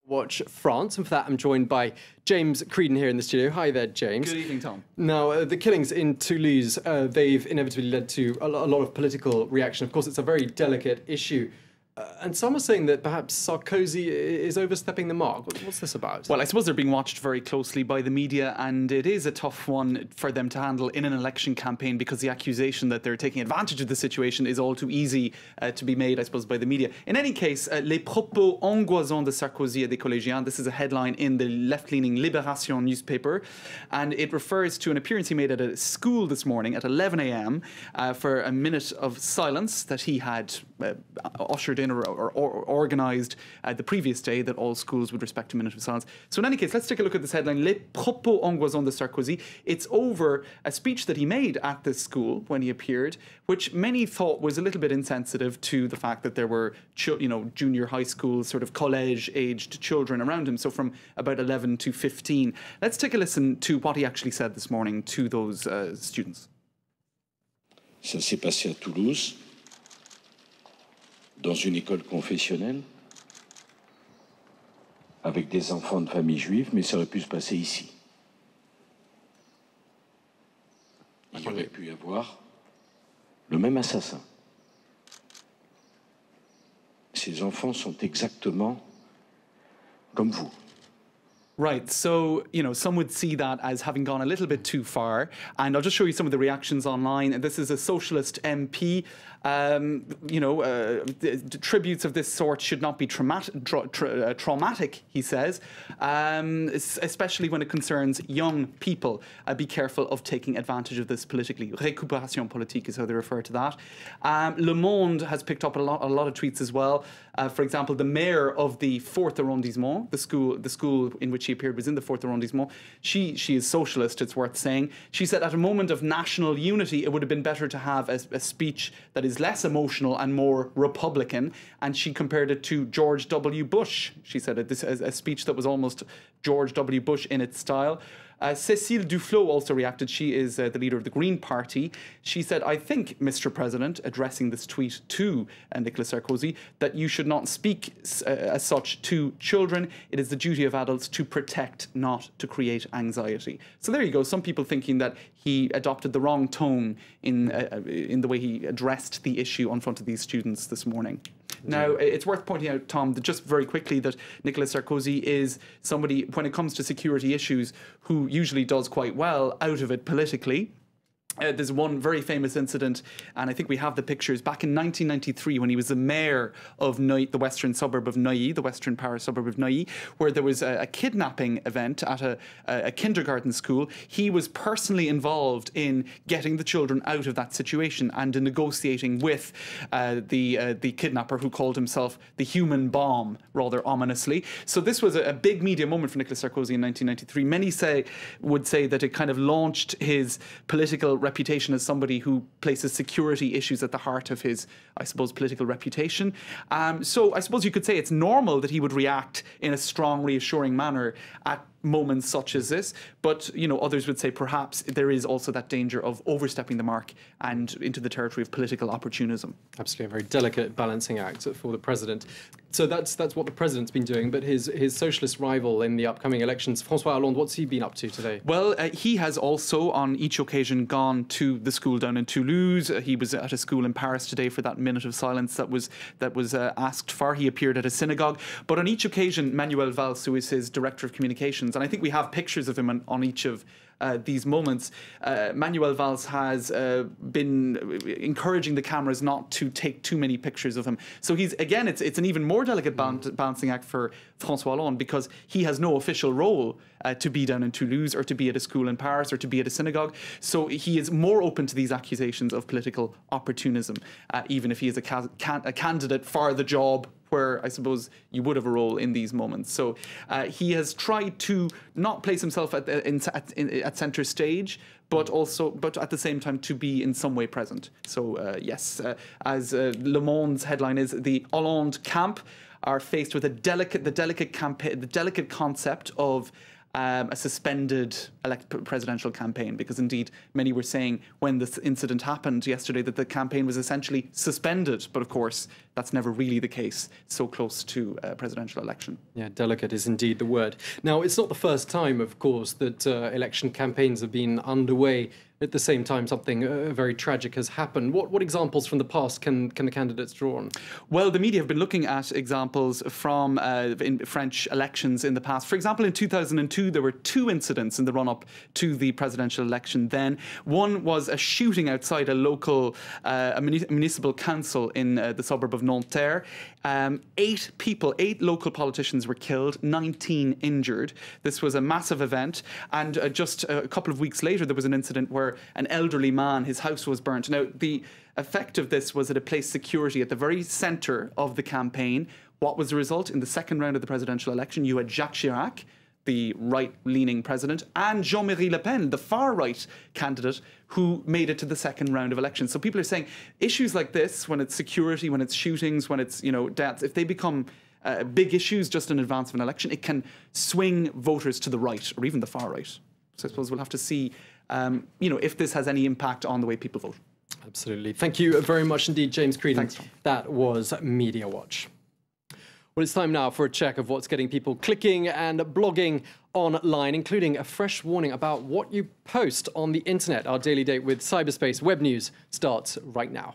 Watch France, and for that I'm joined by James Creedon here in the studio. Hi there, James. Good evening, Tom. Now, the killings in Toulouse, they've inevitably led to a lot of political reaction. Of course, it's a very delicate issue. And some are saying that perhaps Sarkozy is overstepping the mark. What's this about? Well, I suppose they're being watched very closely by the media, and it is a tough one for them to handle in an election campaign because the accusation that they're taking advantage of the situation is all too easy to be made, I suppose, by the media. In any case, les propos angoissants de Sarkozy et des collégiens. This is a headline in the left-leaning Libération newspaper, and it refers to an appearance he made at a school this morning at 11 a.m. For a minute of silence that he had ushered in or organised the previous day, that all schools would respect a minute of silence. So in any case, let's take a look at this headline, Les propos angoissants de Sarkozy. It's over a speech that he made at this school when he appeared, which many thought was a little bit insensitive to the fact that there were junior high school, sort of college-aged children around him, so from about 11 to 15. Let's take a listen to what he actually said this morning to those students. Ça s'est passé à Toulouse, dans une école confessionnelle, avec des enfants de famille juive, mais ça aurait pu se passer ici. Il y aurait pu y avoir le même assassin. Ces enfants sont exactement comme vous. Right, so, some would see that as having gone a little bit too far. And I'll just show you some of the reactions online. This is a socialist MP. Tributes of this sort should not be traumatic, he says, especially when it concerns young people. Be careful of taking advantage of this politically. Récupération politique is how they refer to that. Le Monde has picked up a lot of tweets as well. For example, the mayor of the 4th arrondissement, the school in which she appeared was in the 4th arrondissement. She is socialist, it's worth saying. She said at a moment of national unity, it would have been better to have a speech that is less emotional and more Republican. And she compared it to George W. Bush. She said a speech that was almost George W. Bush in its style. Cécile Duflot also reacted. She is the leader of the Green Party. She said, I think, Mr. President, addressing this tweet to Nicolas Sarkozy, that you should not speak as such to children. It is the duty of adults to protect, not to create anxiety. So there you go. Some people thinking that he adopted the wrong tone in the way he addressed the issue in front of these students this morning. Now, it's worth pointing out, Tom, that just very quickly that Nicolas Sarkozy is somebody, when it comes to security issues, who usually does quite well out of it politically. There's one very famous incident, and I think we have the pictures, back in 1993 when he was the mayor of Neuilly, the western suburb of Neuilly, the western Paris suburb of Neuilly, where there was a kidnapping event at a kindergarten school. He was personally involved in getting the children out of that situation and in negotiating with the kidnapper, who called himself the human bomb, rather ominously. So this was a big media moment for Nicolas Sarkozy in 1993. Many would say that it kind of launched his political reputation as somebody who places security issues at the heart of his, I suppose, political reputation. So I suppose you could say it's normal that he would react in a strong, reassuring manner at moments such as this, but others would say perhaps there is also that danger of overstepping the mark and into the territory of political opportunism. Absolutely, a very delicate balancing act for the president. So that's what the president's been doing, but his socialist rival in the upcoming elections, François Hollande, what's he been up to today? Well, he has also on each occasion gone to the school down in Toulouse. He was at a school in Paris today for that minute of silence that was asked for. He appeared at a synagogue, but on each occasion, Manuel Valls, who is his director of communications, and I think we have pictures of him on each of these moments. Manuel Valls has been encouraging the cameras not to take too many pictures of him. So it's an even more delicate balancing act for François Hollande, because he has no official role to be down in Toulouse or to be at a school in Paris or to be at a synagogue. So he is more open to these accusations of political opportunism, even if he is a candidate for the job where I suppose you would have a role in these moments. So he has tried to not place himself at centre stage, but at the same time to be in some way present. So yes, as Le Monde's headline is, the Hollande camp are faced with the delicate concept of a suspended presidential campaign, because indeed many were saying when this incident happened yesterday that the campaign was essentially suspended. But of course, That's never really the case so close to a presidential election. Yeah, delicate is indeed the word. Now, it's not the first time, of course, that election campaigns have been underway. At the same time, something very tragic has happened. What examples from the past can the candidates draw on? Well, the media have been looking at examples from in French elections in the past. For example, in 2002, there were 2 incidents in the run-up to the presidential election then. One was a shooting outside a local municipal council in the suburb of Nanterre. 8 local politicians were killed, 19 injured. This was a massive event. And just a couple of weeks later, there was an incident where an elderly man, his house was burnt. Now, the effect of this was that it placed security at the very centre of the campaign. What was the result? In the second round of the presidential election, you had Jacques Chirac, the right-leaning president, and Jean-Marie Le Pen, the far-right candidate, who made it to the second round of elections. So people are saying issues like this, when it's security, when it's shootings, when it's, deaths, if they become big issues just in advance of an election, it can swing voters to the right or even the far right. So I suppose we'll have to see, if this has any impact on the way people vote. Absolutely. Thank you very much indeed, James Creedon. Thanks, Tom. That was Media Watch. Well, it's time now for a check of what's getting people clicking and blogging online, including a fresh warning about what you post on the internet. Our daily date with cyberspace web news starts right now.